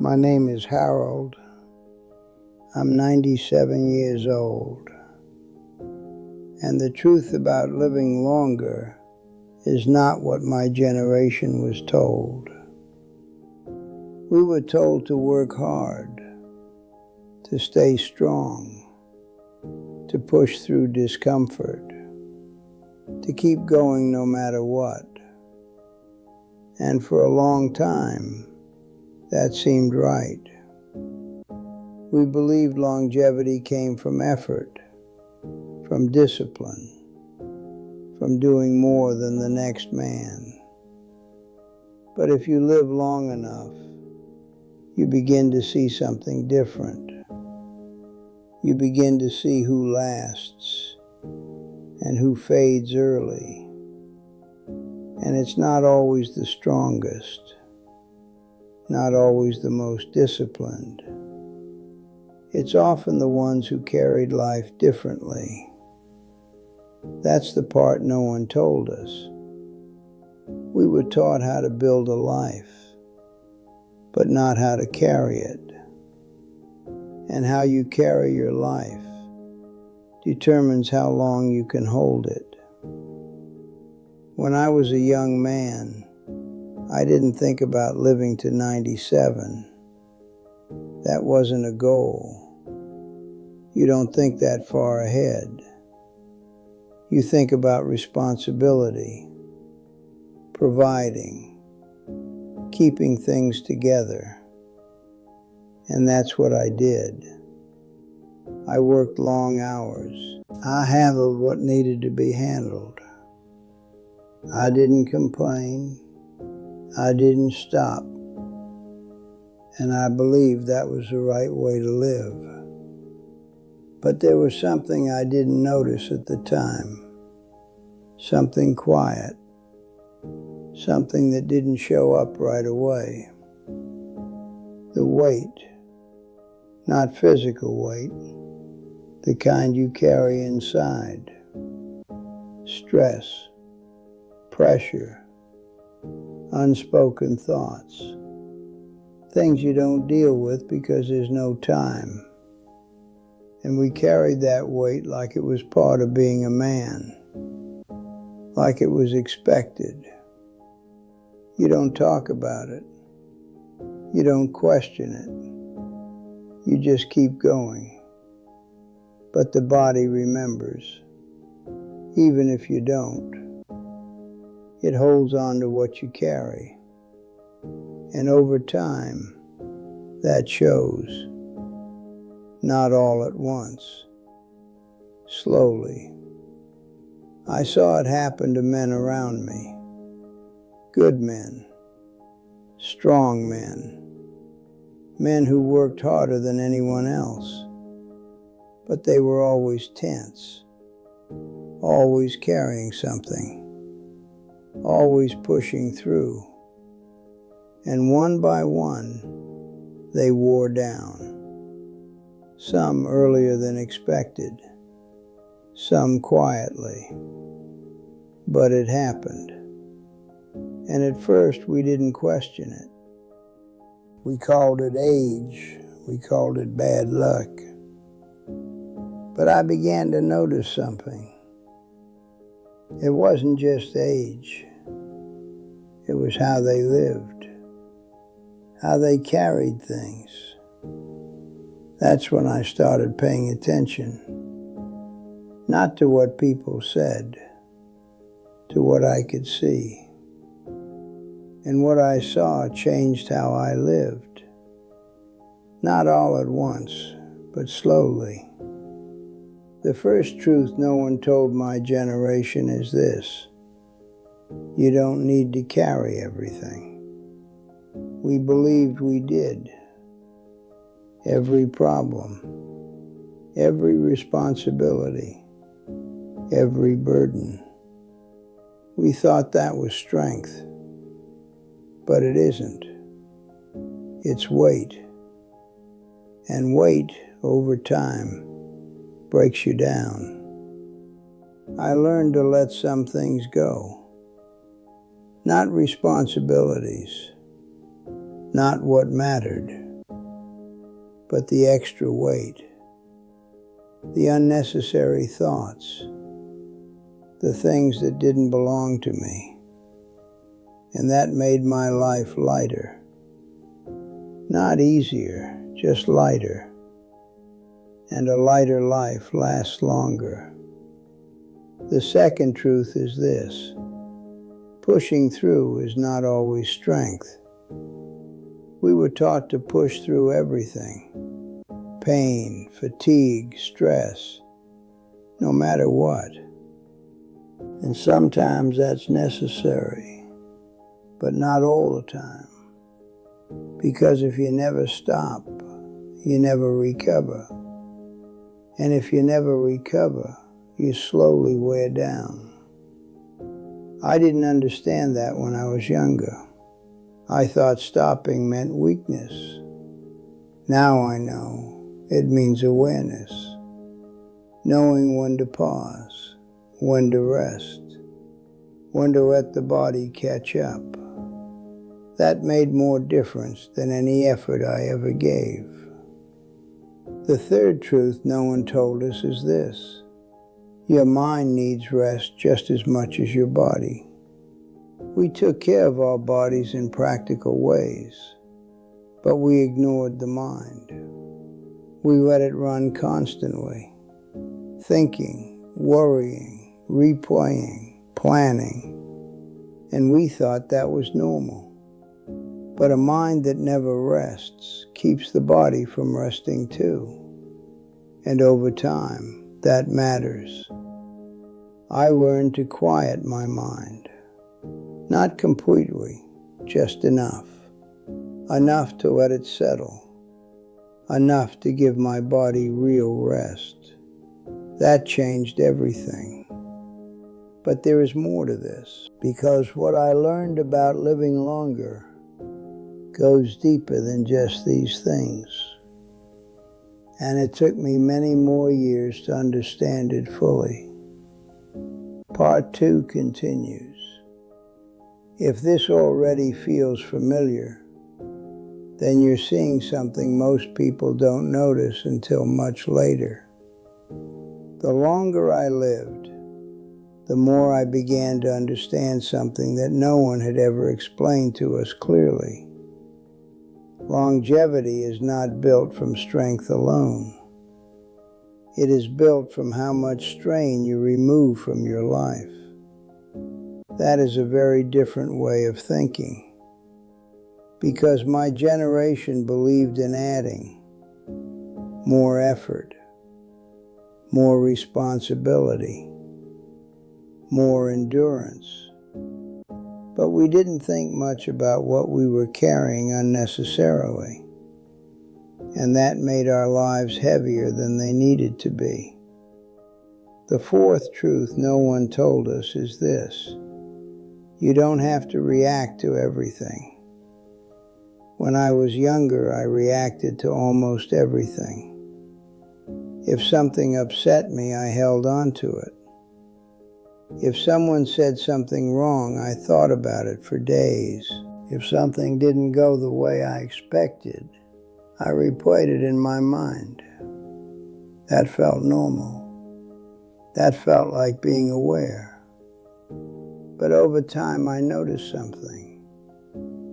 My name is Harold. I'm 97 years old. And the truth about living longer is not what my generation was told. We were told to work hard, to stay strong, to push through discomfort, to keep going no matter what. And for a long time, that seemed right. We believed longevity came from effort, from discipline, from doing more than the next man. But if you live long enough, you begin to see something different. You begin to see who lasts and who fades early. And it's not always the strongest, not always the most disciplined. It's often the ones who carried life differently. That's the part no one told us. We were taught how to build a life, but not how to carry it. And how you carry your life determines how long you can hold it. When I was a young man, I didn't think about living to 97. That wasn't a goal. You don't think that far ahead. You think about responsibility, providing, keeping things together. And that's what I did. I worked long hours. I handled what needed to be handled. I didn't complain. I didn't stop. And I believed that was the right way to live. But there was something I didn't notice at the time. Something quiet. Something that didn't show up right away. The weight. Not physical weight, the kind you carry inside. Stress, pressure, unspoken thoughts. Things you don't deal with because there's no time. And we carried that weight like it was part of being a man, like it was expected. You don't talk about it. You don't question it. You just keep going. But the body remembers, even if you don't. It holds on to what you carry. And over time, that shows. Not all at once. Slowly. I saw it happen to men around me. Good men. Strong men. Men who worked harder than anyone else. But they were always tense. Always carrying something. Always pushing through. And one by one, they wore down. Some earlier than expected. Some quietly. But it happened. And at first we didn't question it. We called it age. We called it bad luck. But I began to notice something. It wasn't just age. It was how they lived. How they carried things. That's when I started paying attention. Not to what people said, to what I could see. And what I saw changed how I lived. Not all at once, but slowly. The first truth no one told my generation is this: you don't need to carry everything. We believed we did. Every problem, every responsibility, every burden. We thought that was strength. But it isn't. It's weight. And weight, over time, breaks you down. I learned to let some things go. Not responsibilities. Not what mattered. but the extra weight, the unnecessary thoughts, the things that didn't belong to me. And that made my life lighter. Not easier, just lighter. And a lighter life lasts longer. The second truth is this: pushing through is not always strength. We were taught to push through everything: pain, fatigue, stress, no matter what. And sometimes that's necessary, but not all the time. Because if you never stop, you never recover. And if you never recover, you slowly wear down. I didn't understand that when I was younger. I thought stopping meant weakness. Now I know it means awareness, knowing when to pause, when to rest, when to let the body catch up. That made more difference than any effort I ever gave. The third truth no one told us is this: your mind needs rest just as much as your body. We took care of our bodies in practical ways, but we ignored the mind. We let it run constantly, thinking, worrying, replaying, planning, and we thought that was normal. But a mind that never rests keeps the body from resting too. And over time, that matters. I learned to quiet my mind. Not completely, just enough. Enough to let it settle. Enough to give my body real rest. That changed everything. But there is more to this, because what I learned about living longer goes deeper than just these things. And it took me many more years to understand it fully. Part 2 continues. If this already feels familiar, then you're seeing something most people don't notice until much later. The longer I lived, the more I began to understand something that no one had ever explained to us clearly. Longevity is not built from strength alone. It is built from how much strain you remove from your life. That is a very different way of thinking, because my generation believed in adding more effort, more responsibility, more endurance. But we didn't think much about what we were carrying unnecessarily, and that made our lives heavier than they needed to be. The fourth truth no one told us is this: you don't have to react to everything. When I was younger, I reacted to almost everything. If something upset me, I held on to it. If someone said something wrong, I thought about it for days. If something didn't go the way I expected, I replayed it in my mind. That felt normal. That felt like being aware. But over time, I noticed something.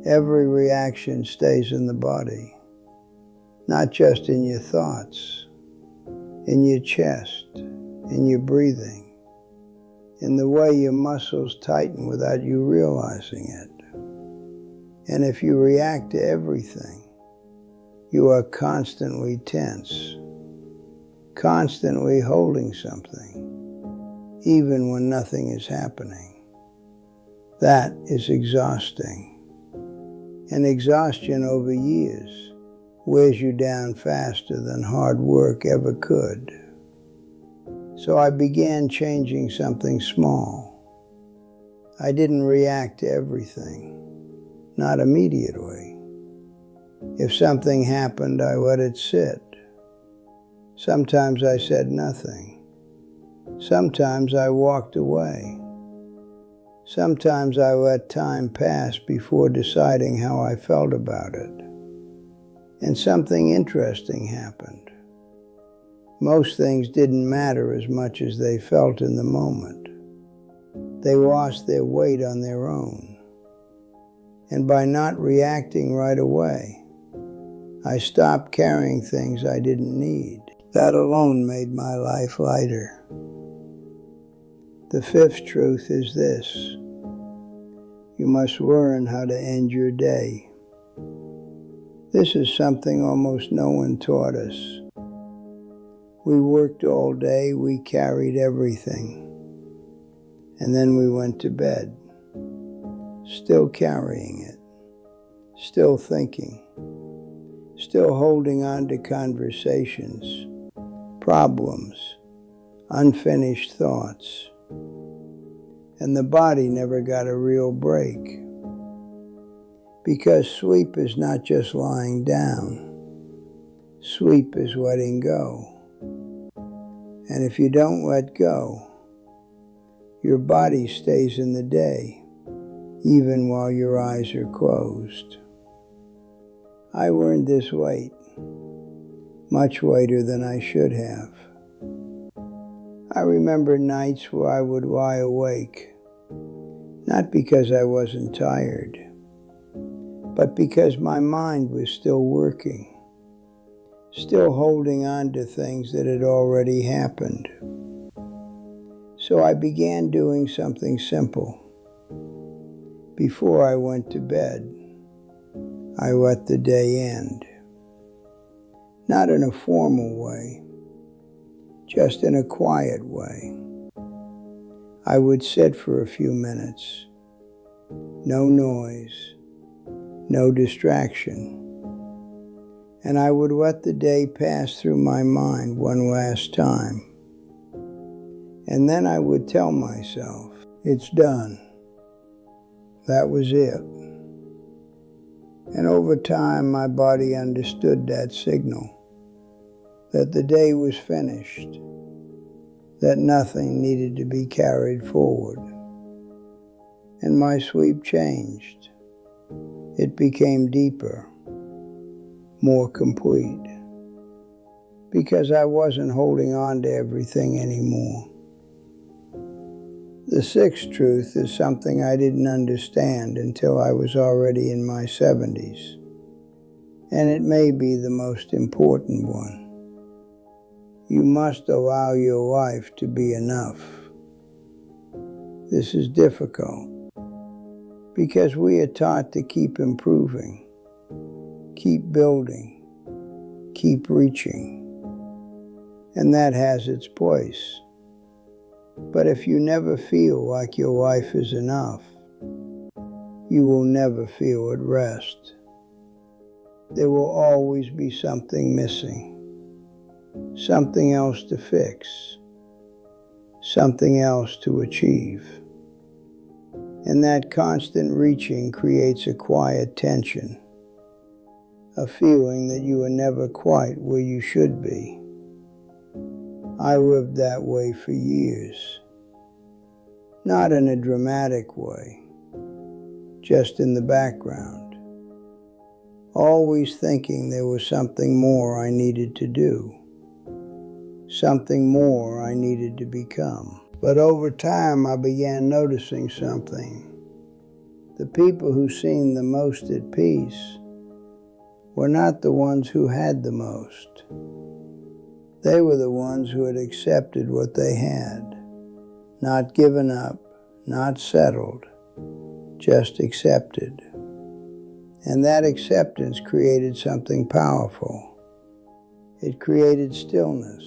Every reaction stays in the body, not just in your thoughts, in your chest, in your breathing, in the way your muscles tighten without you realizing it. And if you react to everything, you are constantly tense, constantly holding something, even when nothing is happening. That is exhausting. And exhaustion over years wears you down faster than hard work ever could. So I began changing something small. I didn't react to everything, not immediately. If something happened, I let it sit. Sometimes I said nothing. Sometimes I walked away. Sometimes I let time pass before deciding how I felt about it. and something interesting happened. Most things didn't matter as much as they felt in the moment. They lost their weight on their own. And by not reacting right away, I stopped carrying things I didn't need. That alone made my life lighter. The fifth truth is this: you must learn how to end your day. This is something almost no one taught us. We worked all day, we carried everything, and then we went to bed, still carrying it, still thinking, still holding on to conversations, problems, unfinished thoughts. And the body never got a real break. Because sleep is not just lying down. Sleep is letting go. And if you don't let go, your body stays in the day, even while your eyes are closed. I learned this late, much later than I should have. I remember nights where I would lie awake, not because I wasn't tired, but because my mind was still working, still holding on to things that had already happened. So I began doing something simple. Before I went to bed, I let the day end. Not in a formal way, just in a quiet way. I would sit for a few minutes. No noise, no distraction. And I would let the day pass through my mind one last time. And then I would tell myself, it's done. That was it. And over time, my body understood that signal, that the day was finished, that nothing needed to be carried forward. And my sleep changed. It became deeper, more complete, because I wasn't holding on to everything anymore. The sixth truth is something I didn't understand until I was already in my 70s, and it may be the most important one. You must allow your life to be enough. This is difficult because we are taught to keep improving, keep building, keep reaching, and that has its place. But if you never feel like your life is enough, you will never feel at rest. There will always be something missing, something else to fix, something else to achieve. And that constant reaching creates a quiet tension, a feeling that you are never quite where you should be. I lived that way for years, not in a dramatic way, just in the background, always thinking there was something more I needed to do, something more I needed to become. But over time, I began noticing something. The people who seemed the most at peace were not the ones who had the most. They were the ones who had accepted what they had, not given up, not settled, just accepted. And that acceptance created something powerful. It created stillness,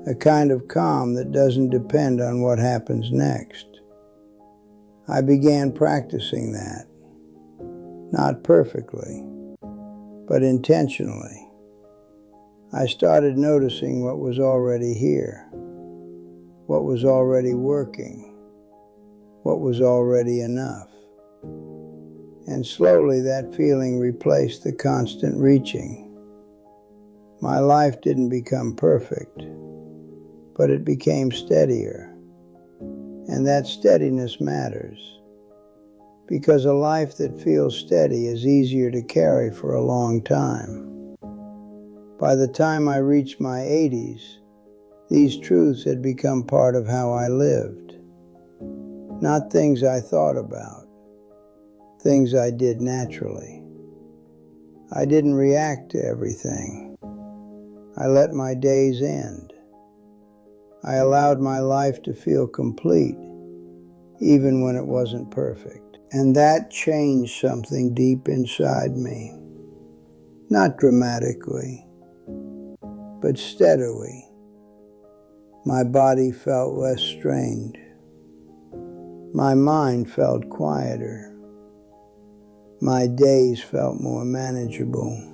a kind of calm that doesn't depend on what happens next. I began practicing that, not perfectly, but intentionally. I started noticing what was already here, what was already working, what was already enough. And slowly that feeling replaced the constant reaching. My life didn't become perfect, but it became steadier. And that steadiness matters. because a life that feels steady is easier to carry for a long time. By the time I reached my 80s, these truths had become part of how I lived. Not things I thought about, things I did naturally. I didn't react to everything. I let my days end. I allowed my life to feel complete, even when it wasn't perfect. And that changed something deep inside me. Not dramatically, but steadily. My body felt less strained. My mind felt quieter. My days felt more manageable.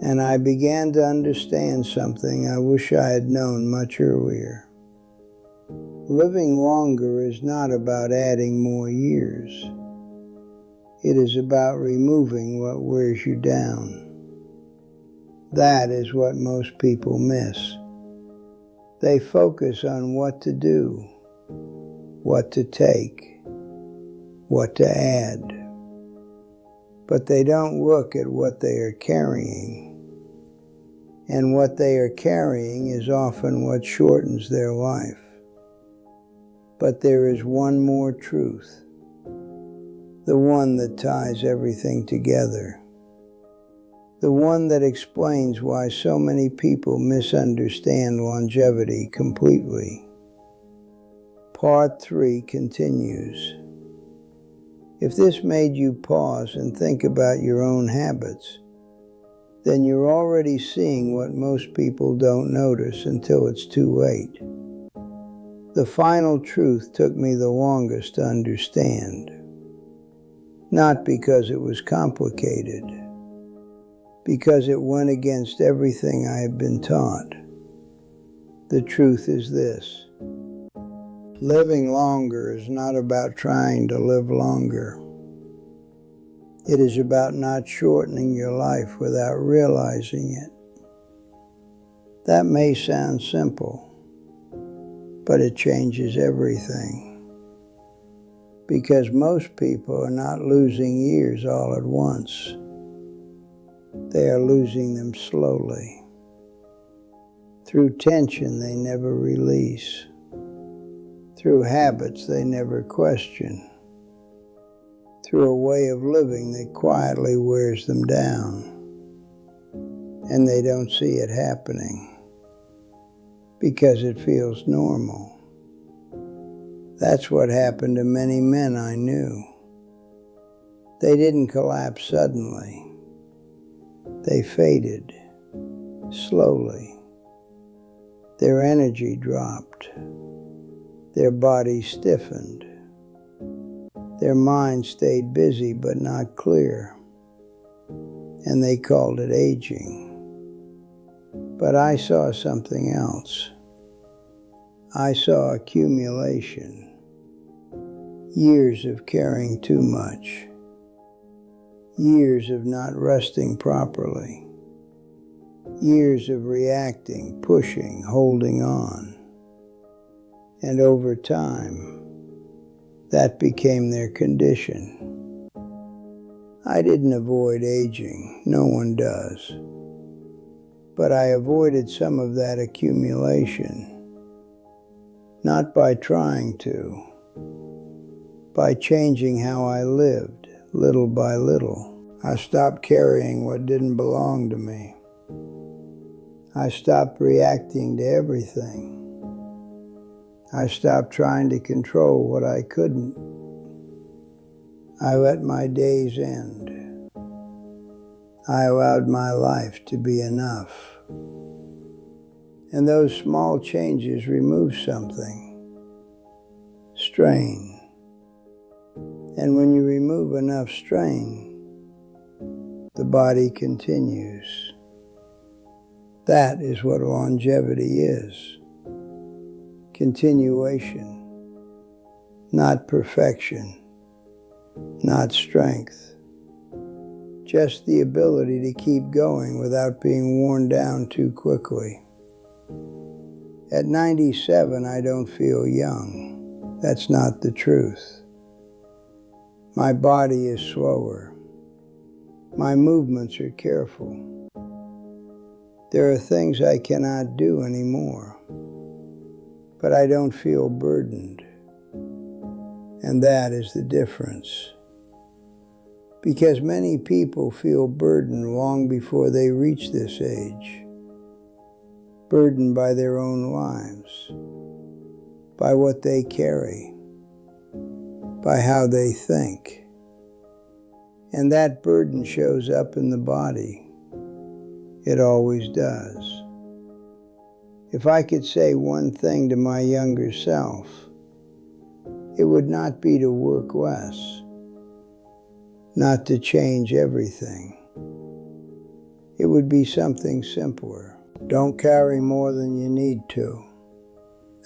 And I began to understand something I wish I had known much earlier. Living longer is not about adding more years. It is about removing what wears you down. That is what most people miss. They focus on what to do, what to take, what to add. But they don't look at what they are carrying. And what they are carrying is often what shortens their life. But there is one more truth, the one that ties everything together, the one that explains why so many people misunderstand longevity completely. Part 3 continues. If this made you pause and think about your own habits, then you're already seeing what most people don't notice until it's too late. The final truth took me the longest to understand. Not because it was complicated, because it went against everything I had been taught. The truth is this: living longer is not about trying to live longer. It is about not shortening your life without realizing it. That may sound simple, but it changes everything. Because most people are not losing years all at once. They are losing them slowly, through tension they never release, through habits they never question, through a way of living that quietly wears them down, and they don't see it happening because it feels normal. That's what happened to many men I knew. They didn't collapse suddenly. They faded slowly. Their energy dropped. Their bodies stiffened. Their mind stayed busy but not clear, and they called it aging. But I saw something else. I saw accumulation, years of caring too much, years of not resting properly, years of reacting, pushing, holding on. And over time, that became their condition. I didn't avoid aging, no one does. But I avoided some of that accumulation, not by trying to, by changing how I lived, little by little. I stopped carrying what didn't belong to me. I stopped reacting to everything. I stopped trying to control what I couldn't. I let my days end. I allowed my life to be enough. And those small changes remove something, strain. And when you remove enough strain, the body continues. That is what longevity is. Continuation, not perfection, not strength, just the ability to keep going without being worn down too quickly. At 97, I don't feel young. That's not the truth. My body is slower. My movements are careful. There are things I cannot do anymore, but I don't feel burdened. And that is the difference. Because many people feel burdened long before they reach this age. Burdened by their own lives, by what they carry, by how they think. And that burden shows up in the body. It always does. If I could say one thing to my younger self, it would not be to work less, not to change everything. It would be something simpler. Don't carry more than you need to.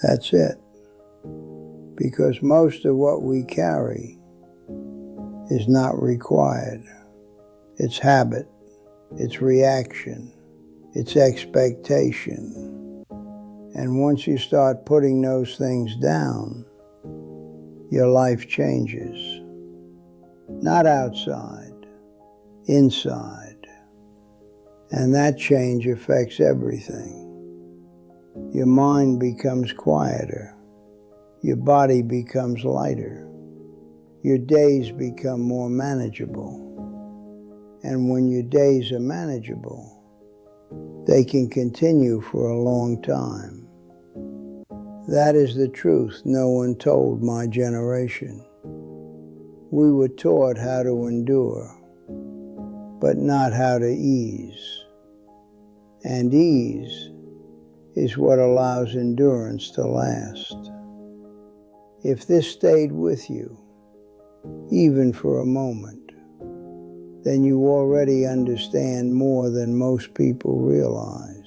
That's it. Because most of what we carry is not required. It's habit, it's reaction, it's expectation. And once you start putting those things down, your life changes. Not outside, inside. And that change affects everything. Your mind becomes quieter. Your body becomes lighter. Your days become more manageable. And when your days are manageable, they can continue for a long time. That is the truth no one told my generation. We were taught how to endure, but not how to ease. And ease is what allows endurance to last. If this stayed with you, even for a moment, then you already understand more than most people realize.